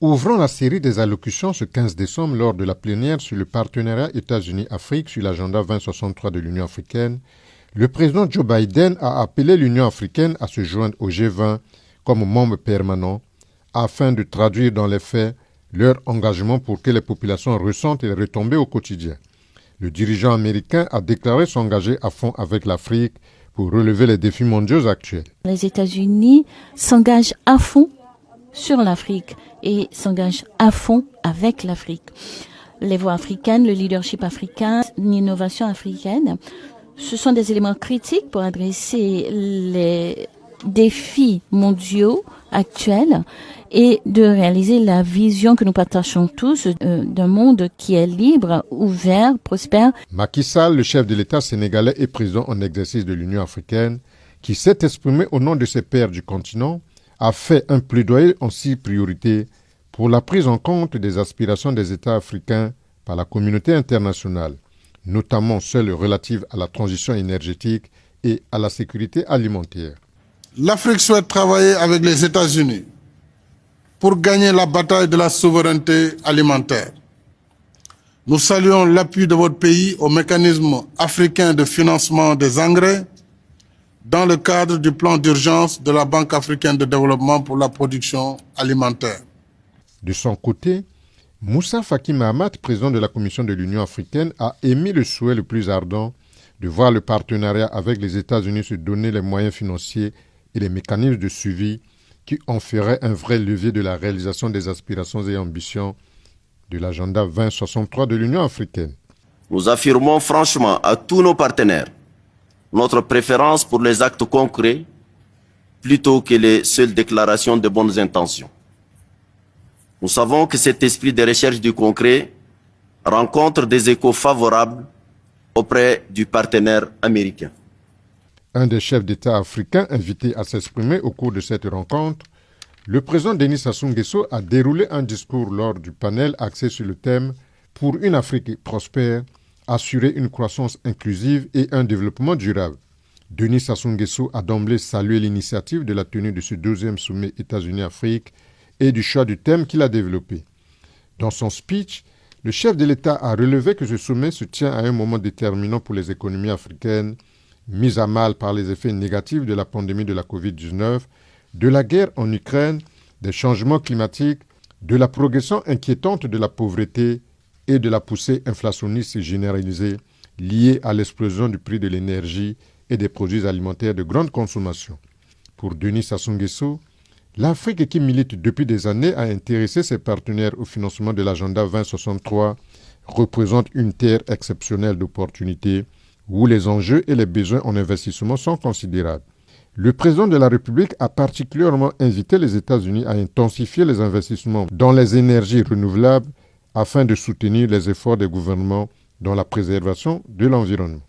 Ouvrant la série des allocutions ce 15 décembre lors de la plénière sur le partenariat États-Unis-Afrique sur l'agenda 2063 de l'Union africaine, le président Joe Biden a appelé l'Union africaine à se joindre au G20 comme membre permanent afin de traduire dans les faits leur engagement pour que les populations ressentent les retombées au quotidien. Le dirigeant américain a déclaré s'engager à fond avec l'Afrique pour relever les défis mondiaux actuels. Les États-Unis s'engagent à fond sur l'Afrique et s'engagent à fond avec l'Afrique. Les voix africaines, le leadership africain, l'innovation africaine, ce sont des éléments critiques pour adresser les défis mondiaux actuels et de réaliser la vision que nous partageons tous d'un monde qui est libre, ouvert, prospère. Macky Sall, le chef de l'État sénégalais et président en exercice de l'Union africaine, qui s'est exprimé au nom de ses pairs du continent, a fait un plaidoyer en 6 priorités pour la prise en compte des aspirations des États africains par la communauté internationale, notamment celles relatives à la transition énergétique et à la sécurité alimentaire. L'Afrique souhaite travailler avec les États-Unis pour gagner la bataille de la souveraineté alimentaire. Nous saluons l'appui de votre pays au mécanisme africain de financement des engrais dans le cadre du plan d'urgence de la Banque africaine de développement pour la production alimentaire. De son côté, Moussa Faki Mahamat, président de la Commission de l'Union africaine, a émis le souhait le plus ardent de voir le partenariat avec les États-Unis se donner les moyens financiers et les mécanismes de suivi qui en feraient un vrai levier de la réalisation des aspirations et ambitions de l'agenda 2063 de l'Union africaine. Nous affirmons franchement à tous nos partenaires notre préférence pour les actes concrets plutôt que les seules déclarations de bonnes intentions. Nous savons que cet esprit de recherche du concret rencontre des échos favorables auprès du partenaire américain. Un des chefs d'État africains invités à s'exprimer au cours de cette rencontre, le président Denis Sassou Nguesso a déroulé un discours lors du panel axé sur le thème « Pour une Afrique prospère, assurer une croissance inclusive et un développement durable ». Denis Sassou Nguesso a d'emblée salué l'initiative de la tenue de ce 12e sommet États-Unis-Afrique et du choix du thème qu'il a développé. Dans son speech, le chef de l'État a relevé que ce sommet se tient à un moment déterminant pour les économies africaines, mises à mal par les effets négatifs de la pandémie de la Covid-19, de la guerre en Ukraine, des changements climatiques, de la progression inquiétante de la pauvreté et de la poussée inflationniste généralisée liée à l'explosion du prix de l'énergie et des produits alimentaires de grande consommation. Pour Denis Sassou Nguesso, l'Afrique qui milite depuis des années à intéresser ses partenaires au financement de l'agenda 2063 représente une terre exceptionnelle d'opportunités où les enjeux et les besoins en investissement sont considérables. Le président de la République a particulièrement invité les États-Unis à intensifier les investissements dans les énergies renouvelables afin de soutenir les efforts des gouvernements dans la préservation de l'environnement.